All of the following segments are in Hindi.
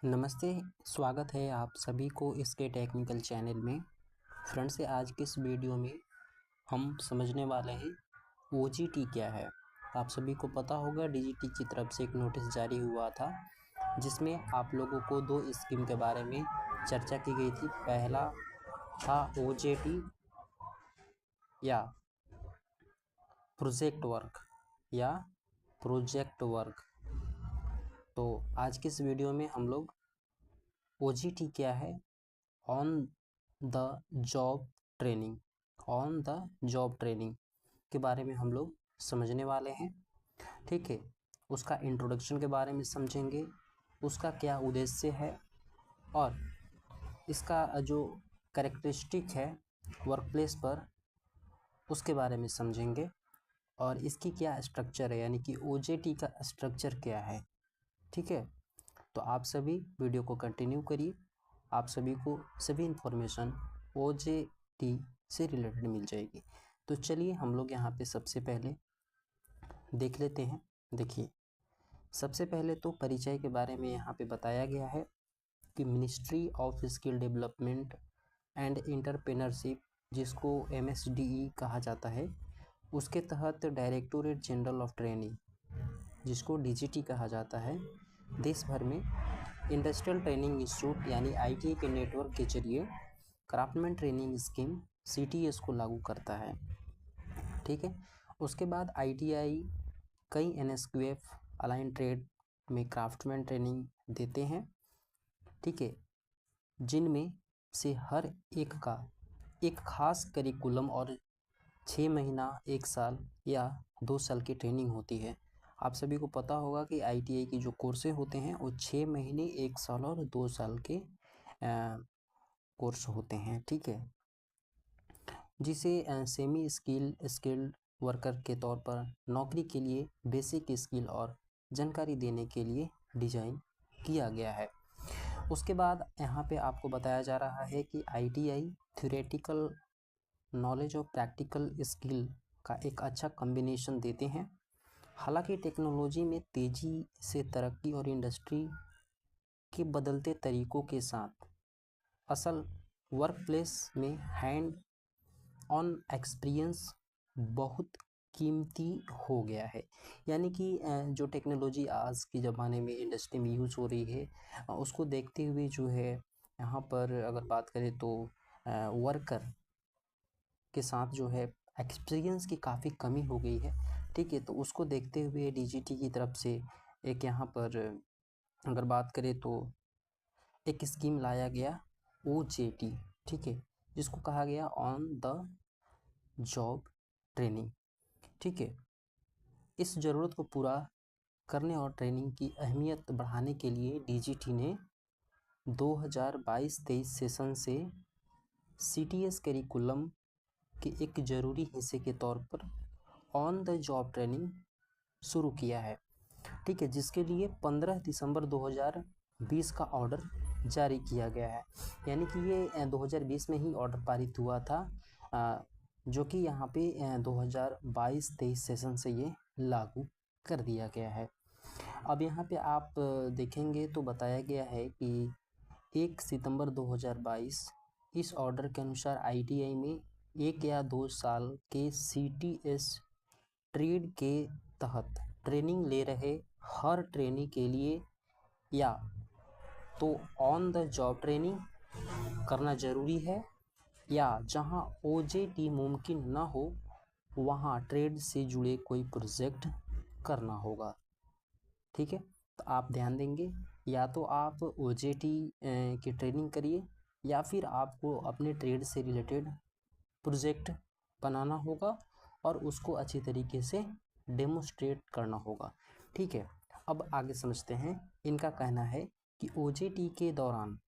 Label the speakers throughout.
Speaker 1: नमस्ते, स्वागत है आप सभी को इसके टेक्निकल चैनल में। फ्रेंड्स, से आज के इस वीडियो में हम समझने वाले हैं ओजीटी क्या है। आप सभी को पता होगा डीजीटी की तरफ से एक नोटिस जारी हुआ था जिसमें आप लोगों को दो स्कीम के बारे में चर्चा की गई थी। पहला था ओजेटी या प्रोजेक्ट वर्क। तो आज के इस वीडियो में हम लोग ओजीटी क्या है, ऑन द जॉब ट्रेनिंग के बारे में हम लोग समझने वाले हैं। ठीक है, उसका इंट्रोडक्शन के बारे में समझेंगे, उसका क्या उद्देश्य है और इसका जो कैरेक्टरिस्टिक है वर्क प्लेस पर उसके बारे में समझेंगे और इसकी क्या स्ट्रक्चर है, यानी कि ओजेटी का स्ट्रक्चर क्या है। ठीक है, तो आप सभी वीडियो को कंटिन्यू करिए, आप सभी को सभी इन्फॉर्मेशन ओजेटी से रिलेटेड मिल जाएगी। तो चलिए हम लोग यहाँ पे सबसे पहले देख लेते हैं। देखिए, सबसे पहले तो परिचय के बारे में यहाँ पे बताया गया है कि ministry of skill development and entrepreneurship, जिसको MSDE कहा जाता है, उसके तहत डायरेक्टोरेट जनरल ऑफ ट्रेनिंग, जिसको DGT कहा जाता है, देश भर में इंडस्ट्रियल ट्रेनिंग इंस्टीट्यूट यानी ITI के नेटवर्क के जरिए क्राफ्टमैन ट्रेनिंग स्कीम CTS को लागू करता है। ठीक है, उसके बाद ITI कई NSQF अलाइन ट्रेड में क्राफ्टमैन ट्रेनिंग देते हैं। ठीक है, जिनमें से हर एक का एक खास करिकुलम और 6 महीना, 1 साल या 2 साल की ट्रेनिंग होती है। आप सभी को पता होगा कि ITI की जो कोर्सें होते हैं वो 6 महीने, 1 साल और 2 साल के कोर्स होते हैं। ठीक है, जिसे सेमी स्किल्ड वर्कर के तौर पर नौकरी के लिए बेसिक स्किल और जानकारी देने के लिए डिज़ाइन किया गया है। उसके बाद यहाँ पे आपको बताया जा रहा है कि ITI थ्योरेटिकल नॉलेज और प्रैक्टिकल स्किल का एक अच्छा कॉम्बिनेशन देते हैं। हालांकि टेक्नोलॉजी में तेज़ी से तरक्की और इंडस्ट्री के बदलते तरीक़ों के साथ असल वर्क प्लेस में हैंड ऑन एक्सपीरियंस बहुत कीमती हो गया है। यानी कि जो टेक्नोलॉजी आज के ज़माने में इंडस्ट्री में यूज़ हो रही है उसको देखते हुए जो है यहाँ पर अगर बात करें तो वर्कर के साथ जो है एक्सपीरियंस की काफ़ी कमी हो गई है। ठीक है, तो उसको देखते हुए DGT की तरफ से एक यहाँ पर अगर बात करें तो एक स्कीम लाया गया OJT। ठीक है, जिसको कहा गया ऑन द जॉब ट्रेनिंग। ठीक है, इस ज़रूरत को पूरा करने और ट्रेनिंग की अहमियत बढ़ाने के लिए DGT ने 2022-23 सेशन से CTS करिकुलम के एक ज़रूरी हिस्से के तौर पर ऑन द जॉब ट्रेनिंग शुरू किया है। ठीक है, जिसके लिए 15 दिसंबर 2020 का ऑर्डर जारी किया गया है। यानी कि ये 2020 में ही ऑर्डर पारित हुआ था, जो कि यहाँ पे 2022-23 सेशन से ये लागू कर दिया गया है। अब यहाँ पे आप देखेंगे तो बताया गया है कि 1 सितंबर 2022 इस ऑर्डर के अनुसार ITI में 1 या 2 साल के CTS ट्रेड के तहत ट्रेनिंग ले रहे हर ट्रेनी के लिए या तो ऑन द जॉब ट्रेनिंग करना ज़रूरी है या जहां OJT मुमकिन न हो वहां ट्रेड से जुड़े कोई प्रोजेक्ट करना होगा। ठीक है, तो आप ध्यान देंगे, या तो आप OJT की ट्रेनिंग करिए या फिर आपको अपने ट्रेड से रिलेटेड प्रोजेक्ट बनाना होगा और उसको अच्छी तरीके से डेमोस्ट्रेट करना होगा। ठीक है, अब आगे समझते हैं। इनका कहना है कि OJT के दौरान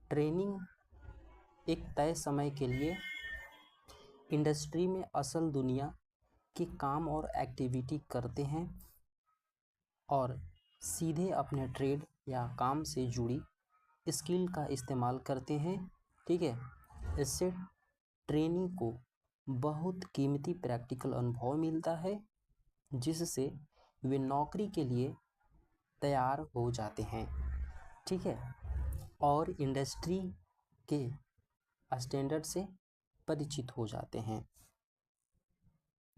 Speaker 1: ट्रेनिंग एक तय समय के लिए इंडस्ट्री में असल दुनिया के काम और एक्टिविटी करते हैं और सीधे अपने ट्रेड या काम से जुड़ी स्किल का इस्तेमाल करते हैं। ठीक है, इससे ट्रेनी को बहुत कीमती प्रैक्टिकल अनुभव मिलता है जिससे वे नौकरी के लिए तैयार हो जाते हैं। ठीक है, और इंडस्ट्री के स्टैंडर्ड से परिचित हो जाते हैं,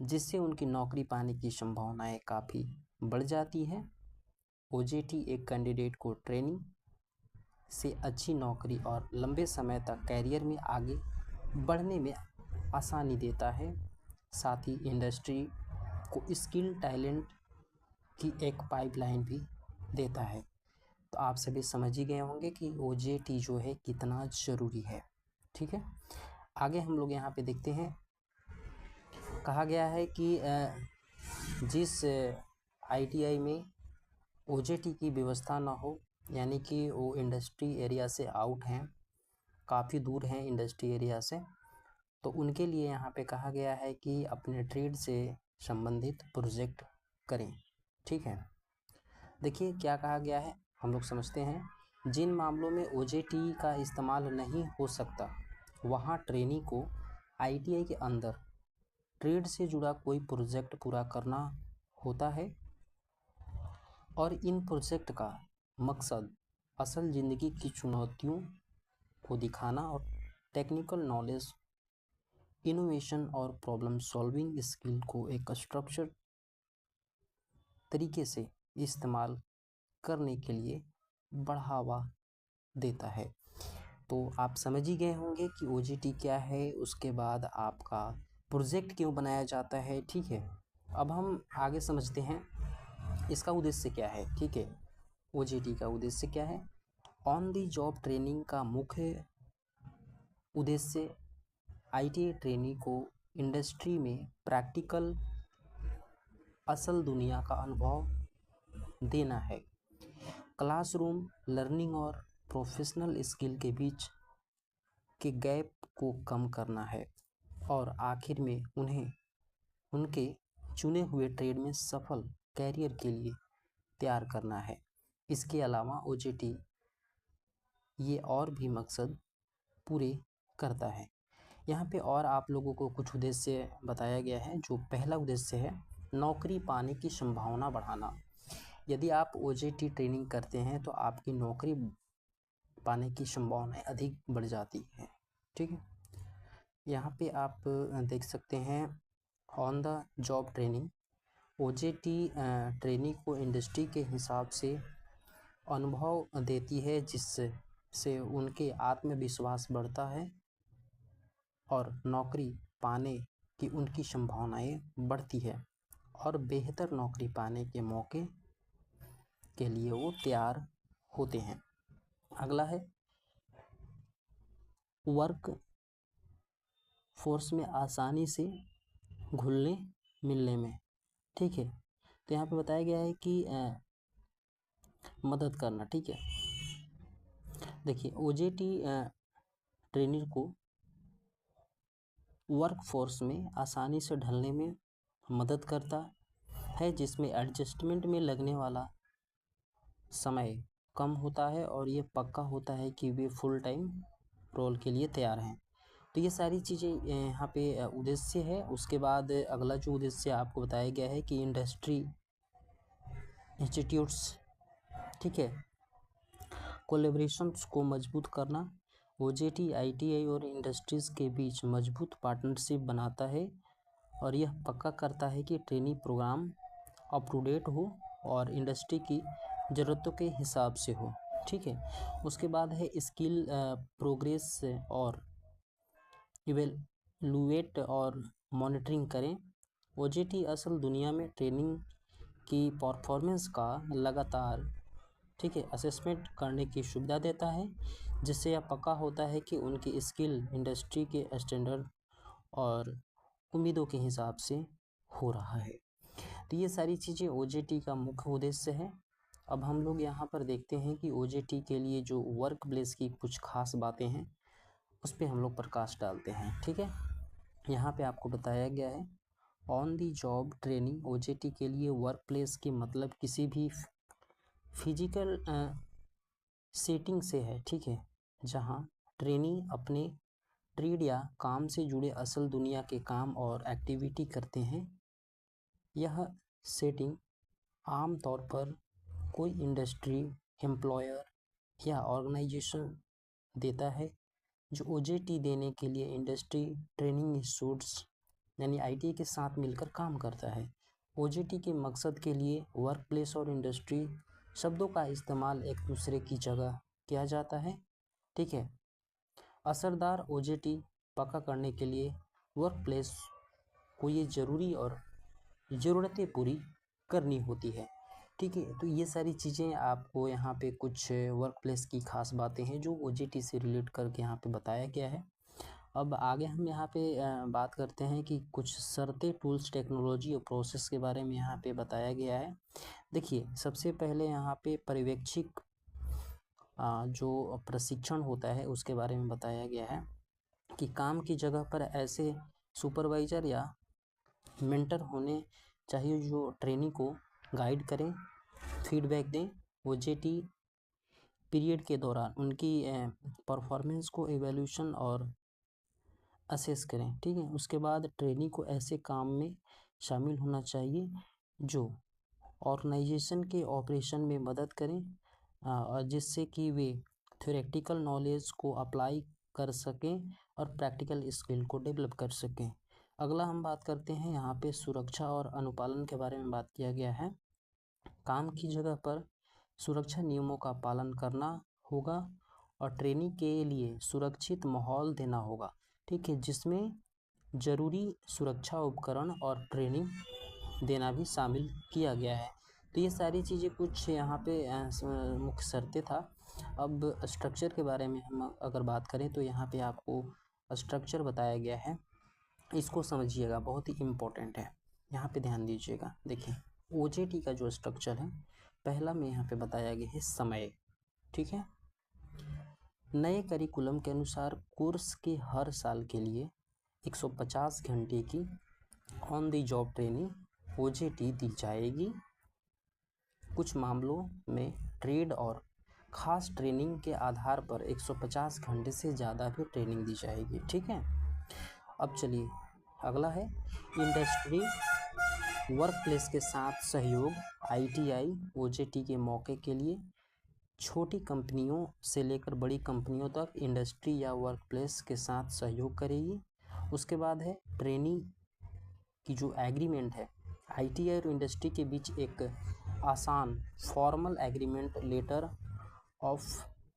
Speaker 1: जिससे उनकी नौकरी पाने की संभावनाएं काफ़ी बढ़ जाती है। ओजेटी एक कैंडिडेट को ट्रेनिंग से अच्छी नौकरी और लंबे समय तक कैरियर में आगे बढ़ने में आसानी देता है। साथ ही इंडस्ट्री को स्किल टैलेंट की एक पाइपलाइन भी देता है। तो आप सभी समझ ही गए होंगे कि ओजेटी जो है कितना ज़रूरी है। ठीक है, आगे हम लोग यहाँ पे देखते हैं। कहा गया है कि जिस आईटीआई में ओजेटी की व्यवस्था ना हो, यानी कि वो इंडस्ट्री एरिया से आउट हैं, काफ़ी दूर हैं इंडस्ट्री एरिया से, तो उनके लिए यहाँ पे कहा गया है कि अपने ट्रेड से संबंधित प्रोजेक्ट करें। ठीक है, देखिए क्या कहा गया है, हम लोग समझते हैं। जिन मामलों में ओजेटी का इस्तेमाल नहीं हो सकता, वहाँ ट्रेनी को आईटीआई के अंदर ट्रेड से जुड़ा कोई प्रोजेक्ट पूरा करना होता है, और इन प्रोजेक्ट का मकसद असल ज़िंदगी की चुनौतियों को दिखाना और टेक्निकल नॉलेज, इनोवेशन और प्रॉब्लम सॉल्विंग स्किल को एक स्ट्रक्चर तरीके से इस्तेमाल करने के लिए बढ़ावा देता है। तो आप समझ ही गए होंगे कि ओजीटी क्या है, उसके बाद आपका प्रोजेक्ट क्यों बनाया जाता है। ठीक है, अब हम आगे समझते हैं इसका उद्देश्य क्या है। ठीक है, ओजीटी का उद्देश्य क्या है। ऑन द जॉब ट्रेनिंग का मुख्य उद्देश्य आईटीआई ट्रेनी को इंडस्ट्री में प्रैक्टिकल असल दुनिया का अनुभव देना है, क्लासरूम लर्निंग और प्रोफेशनल स्किल के बीच के गैप को कम करना है, और आखिर में उन्हें उनके चुने हुए ट्रेड में सफल कैरियर के लिए तैयार करना है। इसके अलावा ओजेटी ये और भी मकसद पूरे करता है। यहाँ पे और आप लोगों को कुछ उद्देश्य बताया गया है। जो पहला उद्देश्य है, नौकरी पाने की संभावना बढ़ाना। यदि आप ओजेटी ट्रेनिंग करते हैं तो आपकी नौकरी पाने की संभावनाएं अधिक बढ़ जाती हैं। ठीक है, यहाँ पे आप देख सकते हैं on the job training. OJT training को इंडस्ट्री के हिसाब से अनुभव देती है, जिससे उनके आत्मविश्वास बढ़ता है और नौकरी पाने की उनकी संभावनाएं बढ़ती है, और बेहतर नौकरी पाने के मौके के लिए वो तैयार होते हैं। अगला है वर्क फोर्स में आसानी से घुलने मिलने में। ठीक है, तो यहाँ पे बताया गया है कि मदद करना। ठीक है, देखिए ओजेटी ट्रेनर को वर्क फोर्स में आसानी से ढलने में मदद करता है, जिसमें एडजस्टमेंट में लगने वाला समय कम होता है, और ये पक्का होता है कि वे फुल टाइम रोल के लिए तैयार हैं। तो ये सारी चीज़ें यहाँ पे उद्देश्य है। उसके बाद अगला जो उद्देश्य आपको बताया गया है कि इंडस्ट्री इंस्टीट्यूट्स, ठीक है, कोलेब्रेशंस को मजबूत करना। ओजेटी आईटीआई और इंडस्ट्रीज़ के बीच मजबूत पार्टनरशिप बनाता है, और यह पक्का करता है कि training programme up to date हो और इंडस्ट्री की ज़रूरतों के हिसाब से हो। ठीक है, उसके बाद है स्किल प्रोग्रेस और इवेलुएट और मॉनिटरिंग करें। ओजेटी असल दुनिया में ट्रेनिंग की परफॉर्मेंस का लगातार, ठीक है, असेसमेंट करने की सुविधा देता है, जिससे यह पक्का होता है कि उनकी स्किल इंडस्ट्री के स्टैंडर्ड और उम्मीदों के हिसाब से हो रहा है। तो ये सारी चीज़ें ओजेटी का मुख्य उद्देश्य है। अब हम लोग यहाँ पर देखते हैं कि ओजेटी के लिए जो वर्क प्लेस की कुछ खास बातें हैं, उस पर हम लोग प्रकाश डालते हैं। ठीक है, यहाँ पे आपको बताया गया है on the job training OJT के लिए वर्क प्लेस के मतलब किसी भी फिजिकल सेटिंग से है। ठीक है, जहाँ ट्रेनी अपने ट्रेड या काम से जुड़े असल दुनिया के काम और एक्टिविटी करते हैं। यह सेटिंग आमतौर पर कोई इंडस्ट्री, एम्प्लॉयर या ऑर्गेनाइजेशन देता है जो OJT देने के लिए इंडस्ट्री ट्रेनिंग इंस्टीट्यूट्स यानी ITI के साथ मिलकर काम करता है। OJT के मकसद के लिए वर्क प्लेस और इंडस्ट्री शब्दों का इस्तेमाल एक दूसरे की जगह किया जाता है। ठीक है, असरदार OJT पक्का करने के लिए वर्क प्लेस को ये ज़रूरी और ज़रूरतें पूरी करनी होती है। ठीक है, तो ये सारी चीज़ें आपको यहाँ पे कुछ वर्क प्लेस की खास बातें हैं जो OJT से रिलेट करके यहाँ पे बताया गया है। अब आगे हम यहाँ पे बात करते हैं कि कुछ शर्तें, टूल्स, टेक्नोलॉजी और प्रोसेस के बारे में यहाँ पे बताया गया है। देखिए, सबसे पहले यहाँ पे पर्यवेक्षिक जो प्रशिक्षण होता है उसके बारे में बताया गया है कि काम की जगह पर ऐसे सुपरवाइज़र या मेंटर होने चाहिए जो ट्रेनी को गाइड करें, फीडबैक दें, OJT पीरियड के दौरान उनकी परफॉर्मेंस को एवेल्यूशन और असेस करें। ठीक है, उसके बाद ट्रेनी को ऐसे काम में शामिल होना चाहिए जो ऑर्गेनाइजेशन के ऑपरेशन में मदद करें और जिससे कि वे थ्योरेटिकल नॉलेज को अप्लाई कर सकें और प्रैक्टिकल स्किल को डेवलप कर सकें। अगला हम बात करते हैं यहाँ पे सुरक्षा और अनुपालन के बारे में बात किया गया है। काम की जगह पर सुरक्षा नियमों का पालन करना होगा और ट्रेनिंग के लिए सुरक्षित माहौल देना होगा। ठीक है, जिसमें ज़रूरी सुरक्षा उपकरण और ट्रेनिंग देना भी शामिल किया गया है। तो ये सारी चीज़ें कुछ यहाँ पे मुख्य शर्तें था। अब स्ट्रक्चर के बारे में हम अगर बात करें तो यहाँ पे आपको स्ट्रक्चर बताया गया है, इसको समझिएगा, बहुत ही इम्पोर्टेंट है, यहाँ पे ध्यान दीजिएगा। देखिए, OJT का जो स्ट्रक्चर है, पहला में यहाँ पे बताया गया है समय। ठीक है, नए करिकुलम के अनुसार कोर्स के हर साल के लिए 150 घंटे की on the job training OJT दी जाएगी। कुछ मामलों में ट्रेड और ख़ास ट्रेनिंग के आधार पर 150 घंटे से ज़्यादा भी ट्रेनिंग दी जाएगी। ठीक है, अब चलिए अगला है इंडस्ट्री वर्क प्लेस के साथ सहयोग। ITI OJT के मौके के लिए छोटी कंपनियों से लेकर बड़ी कंपनियों तक इंडस्ट्री या वर्क प्लेस के साथ सहयोग करेगी। उसके बाद है ट्रेनी की जो एग्रीमेंट है, ITI और इंडस्ट्री के बीच एक आसान formal agreement, letter of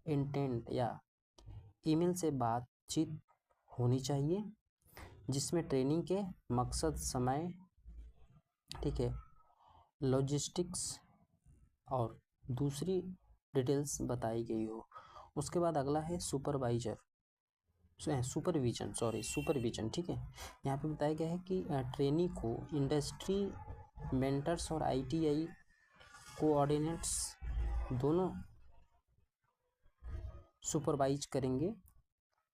Speaker 1: intent या ईमेल से बातचीत होनी चाहिए जिसमें ट्रेनिंग के मकसद, समय, ठीक है, लॉजिस्टिक्स और दूसरी डिटेल्स बताई गई हो। उसके बाद अगला है सुपरविजन। ठीक है, यहाँ पे बताया गया है कि ट्रेनी को इंडस्ट्री मेंटर्स और ITI कोऑर्डिनेट्स दोनों सुपरवाइज करेंगे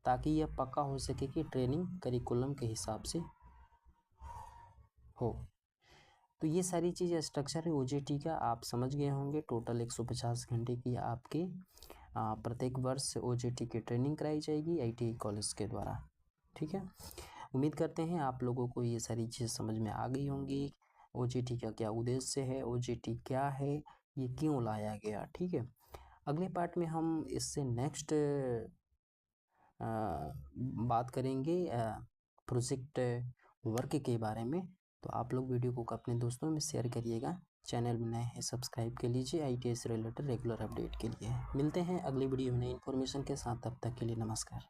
Speaker 1: ताकि यह पक्का हो सके कि ट्रेनिंग करिकुलम के हिसाब से हो। तो ये सारी चीज़ें स्ट्रक्चर है OJT का, आप समझ गए होंगे। टोटल 150 घंटे की आपके प्रत्येक वर्ष OJT की ट्रेनिंग कराई जाएगी ITI कॉलेज के द्वारा। ठीक है, उम्मीद करते हैं आप लोगों को ये सारी चीज़ समझ में आ गई होंगी। OJT का क्या उद्देश्य है, OJT क्या है, ये क्यों लाया गया। ठीक है, अगले पार्ट में हम इससे नेक्स्ट बात करेंगे प्रोजेक्ट वर्क के बारे में। तो आप लोग वीडियो को अपने दोस्तों में शेयर करिएगा। चैनल में नए हैं सब्सक्राइब कर लीजिए ITI से रिलेटेड रेगुलर अपडेट के लिए। मिलते हैं अगली वीडियो में नई इन्फॉर्मेशन के साथ, तब तक के लिए नमस्कार।